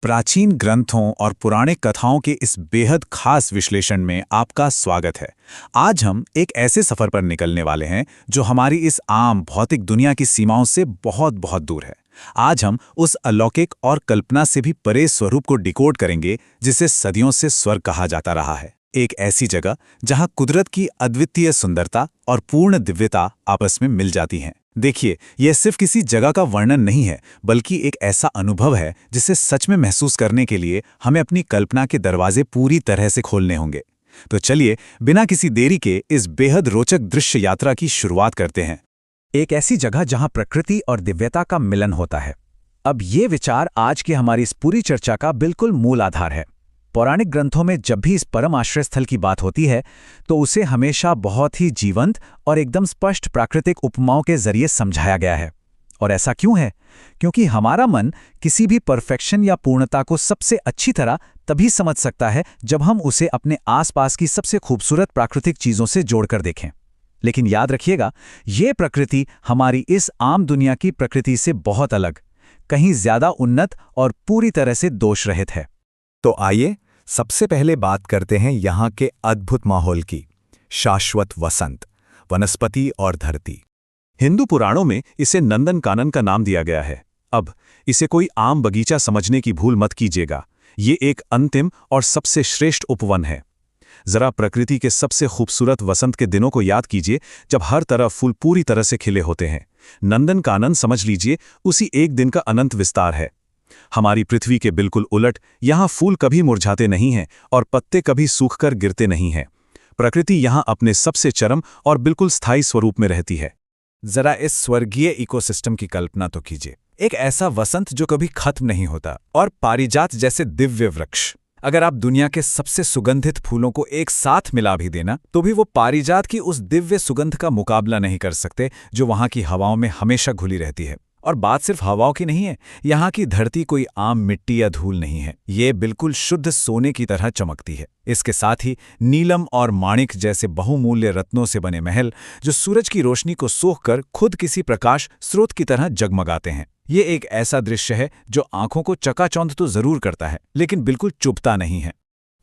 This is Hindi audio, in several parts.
प्राचीन ग्रंथों और पुराने कथाओं के इस बेहद खास विश्लेषण में आपका स्वागत है। आज हम एक ऐसे सफर पर निकलने वाले हैं जो हमारी इस आम भौतिक दुनिया की सीमाओं से बहुत बहुत दूर है। आज हम उस अलौकिक और कल्पना से भी परे स्वरूप को डिकोड करेंगे जिसे सदियों से स्वर्ग कहा जाता रहा है। एक ऐसी जगह जहां कुदरत की अद्वितीय सुंदरता और पूर्ण दिव्यता आपस में मिल जाती हैं। देखिए, यह सिर्फ किसी जगह का वर्णन नहीं है, बल्कि एक ऐसा अनुभव है जिसे सच में महसूस करने के लिए हमें अपनी कल्पना के दरवाजे पूरी तरह से खोलने होंगे। तो चलिए, बिना किसी देरी के इस बेहद रोचक दृश्य यात्रा की शुरुआत करते हैं। एक ऐसी जगह जहां प्रकृति और दिव्यता का मिलन होता है। अब ये विचार आज की हमारी इस पूरी चर्चा का बिल्कुल मूल आधार है। पौराणिक ग्रंथों में जब भी इस परम आश्रय स्थल की बात होती है तो उसे हमेशा बहुत ही जीवंत और एकदम स्पष्ट प्राकृतिक उपमाओं के जरिए समझाया गया है। और ऐसा क्यों है? क्योंकि हमारा मन किसी भी परफेक्शन या पूर्णता को सबसे अच्छी तरह तभी समझ सकता है जब हम उसे अपने आसपास की सबसे खूबसूरत प्राकृतिक चीजों से जोड़कर देखें। लेकिन याद रखिएगा, ये प्रकृति हमारी इस आम दुनिया की प्रकृति से बहुत अलग, कहीं ज्यादा उन्नत और पूरी तरह से दोष रहित है। तो आइए सबसे पहले बात करते हैं यहाँ के अद्भुत माहौल की। शाश्वत वसंत, वनस्पति और धरती। हिंदू पुराणों में इसे नंदन कानन का नाम दिया गया है। अब इसे कोई आम बगीचा समझने की भूल मत कीजिएगा। ये एक अंतिम और सबसे श्रेष्ठ उपवन है। जरा प्रकृति के सबसे खूबसूरत वसंत के दिनों को याद कीजिए, जब हर तरफ फूल पूरी तरह से खिले होते हैं। नंदन कानन समझ लीजिए उसी एक दिन का अनंत विस्तार है। हमारी पृथ्वी के बिल्कुल उलट यहाँ फूल कभी मुरझाते नहीं हैं और पत्ते कभी सूखकर गिरते नहीं हैं। प्रकृति यहाँ अपने सबसे चरम और बिल्कुल स्थायी स्वरूप में रहती है। जरा इस स्वर्गीय इकोसिस्टम की कल्पना तो कीजिए। एक ऐसा वसंत जो कभी खत्म नहीं होता, और पारिजात जैसे दिव्य वृक्ष। अगर आप दुनिया के सबसे सुगंधित फूलों को एक साथ मिला भी देना तो भी वो पारिजात की उस दिव्य सुगंध का मुकाबला नहीं कर सकते जो वहाँ की हवाओं में हमेशा घुली रहती है। और बात सिर्फ हवाओं की नहीं है, यहाँ की धरती कोई आम मिट्टी या धूल नहीं है। ये बिल्कुल शुद्ध सोने की तरह चमकती है। इसके साथ ही नीलम और माणिक जैसे बहुमूल्य रत्नों से बने महल जो सूरज की रोशनी को सोखकर खुद किसी प्रकाश स्रोत की तरह जगमगाते हैं। ये एक ऐसा दृश्य है जो आंखों को चकाचौंध तो जरूर करता है, लेकिन बिल्कुल चुभता नहीं है।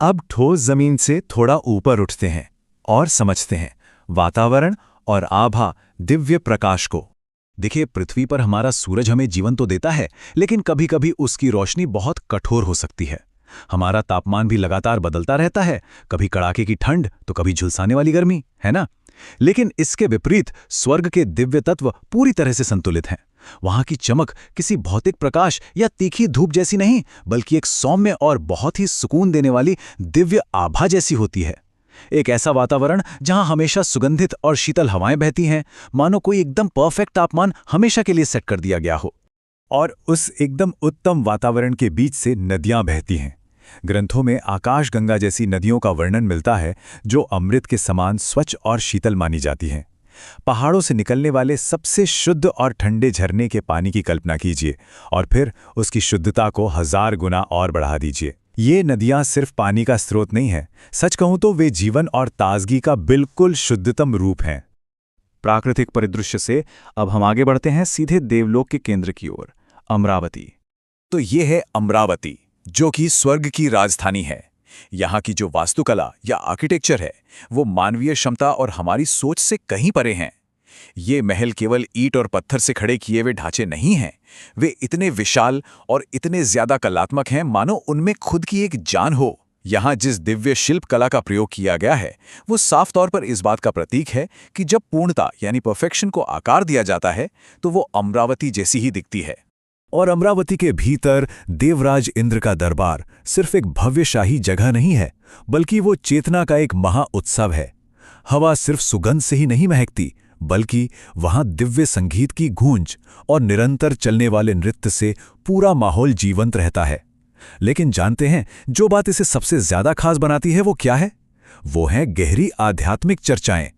अब ठोस जमीन से थोड़ा ऊपर उठते हैं और समझते हैं वातावरण और आभा दिव्य प्रकाश को। देखिए, पृथ्वी पर हमारा सूरज हमें जीवन तो देता है, लेकिन कभी कभी उसकी रोशनी बहुत कठोर हो सकती है। हमारा तापमान भी लगातार बदलता रहता है, कभी कड़ाके की ठंड तो कभी झुलसाने वाली गर्मी, है ना? लेकिन इसके विपरीत स्वर्ग के दिव्य तत्व पूरी तरह से संतुलित हैं। वहां की चमक किसी भौतिक प्रकाश या तीखी धूप जैसी नहीं, बल्कि एक सौम्य और बहुत ही सुकून देने वाली दिव्य आभा जैसी होती है। एक ऐसा वातावरण जहां हमेशा सुगंधित और शीतल हवाएं बहती हैं, मानो कोई एकदम परफेक्ट तापमान हमेशा के लिए सेट कर दिया गया हो। और उस एकदम उत्तम वातावरण के बीच से नदियां बहती हैं। ग्रंथों में आकाशगंगा जैसी नदियों का वर्णन मिलता है जो अमृत के समान स्वच्छ और शीतल मानी जाती हैं। पहाड़ों से निकलने वाले सबसे शुद्ध और ठंडे झरने के पानी की कल्पना कीजिए और फिर उसकी शुद्धता को 1000 गुना और बढ़ा दीजिए। ये नदियां सिर्फ पानी का स्रोत नहीं है, सच कहूं तो वे जीवन और ताजगी का बिल्कुल शुद्धतम रूप हैं। प्राकृतिक परिदृश्य से अब हम आगे बढ़ते हैं सीधे देवलोक के केंद्र की ओर, अमरावती। तो ये है अमरावती, जो कि स्वर्ग की राजधानी है। यहाँ की जो वास्तुकला या आर्किटेक्चर है वो मानवीय क्षमता और हमारी सोच से कहीं परे हैं। ये महल केवल ईंट और पत्थर से खड़े किए हुए ढांचे नहीं हैं, वे इतने विशाल और इतने ज्यादा कलात्मक हैं मानो उनमें खुद की एक जान हो। यहाँ जिस दिव्य शिल्प कला का प्रयोग किया गया है वो साफ तौर पर इस बात का प्रतीक है कि जब पूर्णता यानी परफेक्शन को आकार दिया जाता है तो वो अमरावती जैसी ही दिखती है। और अमरावती के भीतर देवराज इंद्र का दरबार सिर्फ एक भव्य शाही जगह नहीं है, बल्कि वो चेतना का एक महा उत्सव है। हवा सिर्फ सुगंध से ही नहीं महकती, बल्कि वहां दिव्य संगीत की गूंज और निरंतर चलने वाले नृत्य से पूरा माहौल जीवंत रहता है। लेकिन जानते हैं जो बात इसे सबसे ज्यादा खास बनाती है वो क्या है? वो है गहरी आध्यात्मिक चर्चाएं।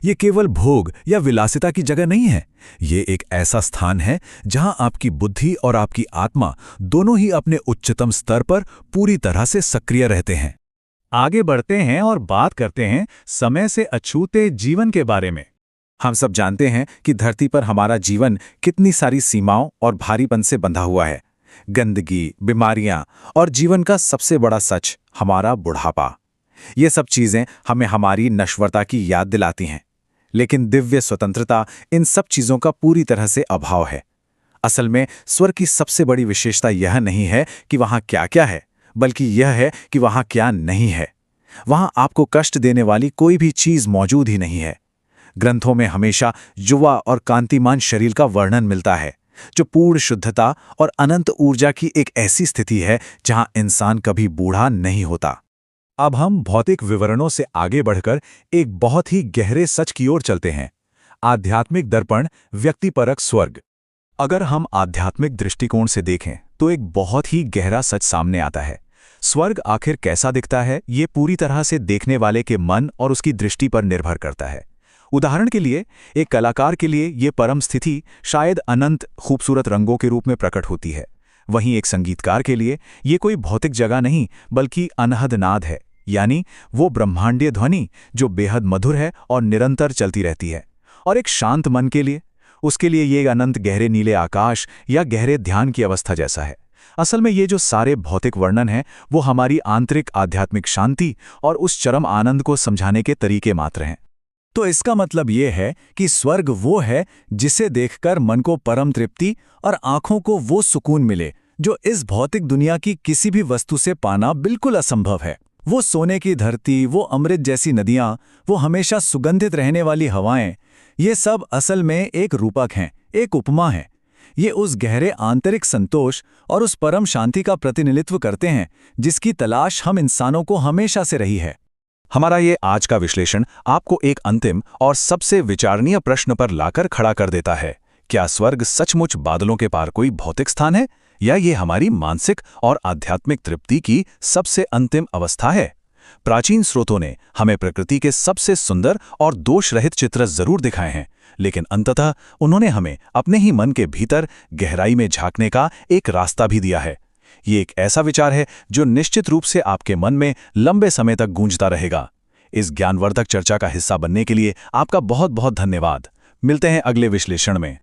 ये केवल भोग या विलासिता की जगह नहीं है, ये एक ऐसा स्थान है जहां आपकी बुद्धि और आपकी आत्मा दोनों ही अपने उच्चतम स्तर पर पूरी तरह से सक्रिय रहते हैं। आगे बढ़ते हैं और बात करते हैं समय से अछूते जीवन के बारे में। हम सब जानते हैं कि धरती पर हमारा जीवन कितनी सारी सीमाओं और भारीपन से बंधा हुआ है। गंदगी, बीमारियां और जीवन का सबसे बड़ा सच, हमारा बुढ़ापा। ये सब चीजें हमें हमारी नश्वरता की याद दिलाती हैं। लेकिन दिव्य स्वतंत्रता इन सब चीजों का पूरी तरह से अभाव है। असल में स्वर्ग की सबसे बड़ी विशेषता यह नहीं है कि वहां क्या क्या है, बल्कि यह है कि वहां क्या नहीं है। वहां आपको कष्ट देने वाली कोई भी चीज मौजूद ही नहीं है। ग्रंथों में हमेशा युवा और कांतिमान शरीर का वर्णन मिलता है, जो पूर्ण शुद्धता और अनंत ऊर्जा की एक ऐसी स्थिति है जहां इंसान कभी बूढ़ा नहीं होता। अब हम भौतिक विवरणों से आगे बढ़कर एक बहुत ही गहरे सच की ओर चलते हैं। आध्यात्मिक दर्पण, व्यक्तिपरक स्वर्ग। अगर हम आध्यात्मिक दृष्टिकोण से देखें तो एक बहुत ही गहरा सच सामने आता है। स्वर्ग आखिर कैसा दिखता है, ये पूरी तरह से देखने वाले के मन और उसकी दृष्टि पर निर्भर करता है। उदाहरण के लिए, एक कलाकार के लिए ये परम स्थिति शायद अनंत खूबसूरत रंगों के रूप में प्रकट होती है। वहीं एक संगीतकार के लिए ये कोई भौतिक जगह नहीं, बल्कि अनहद नाद है, यानी वो ब्रह्मांडीय ध्वनि जो बेहद मधुर है और निरंतर चलती रहती है। और एक शांत मन के लिए, उसके लिए ये अनंत गहरे नीले आकाश या गहरे ध्यान की अवस्था जैसा है। असल में ये जो सारे भौतिक वर्णन हैं, वो हमारी आंतरिक आध्यात्मिक शांति और उस चरम आनंद को समझाने के तरीके मात्र हैं। तो इसका मतलब ये है कि स्वर्ग वो है जिसे देखकर मन को परम तृप्ति और आंखों को वो सुकून मिले जो इस भौतिक दुनिया की किसी भी वस्तु से पाना बिल्कुल असंभव है। वो सोने की धरती, वो अमृत जैसी नदियां, वो हमेशा सुगंधित रहने वाली हवाएं, ये सब असल में एक रूपक हैं, एक उपमा है। ये उस गहरे आंतरिक संतोष और उस परम शांति का प्रतिनिधित्व करते हैं जिसकी तलाश हम इंसानों को हमेशा से रही है। हमारा ये आज का विश्लेषण आपको एक अंतिम और सबसे विचारणीय प्रश्न पर लाकर खड़ा कर देता है। क्या स्वर्ग सचमुच बादलों के पार कोई भौतिक स्थान है, या ये हमारी मानसिक और आध्यात्मिक तृप्ति की सबसे अंतिम अवस्था है? प्राचीन स्रोतों ने हमें प्रकृति के सबसे सुंदर और दोष रहित चित्र जरूर दिखाए हैं, लेकिन अंततः उन्होंने हमें अपने ही मन के भीतर गहराई में झांकने का एक रास्ता भी दिया है। ये एक ऐसा विचार है जो निश्चित रूप से आपके मन में लंबे समय तक गूंजता रहेगा। इस ज्ञानवर्धक चर्चा का हिस्सा बनने के लिए आपका बहुत बहुत धन्यवाद। मिलते हैं अगले विश्लेषण में।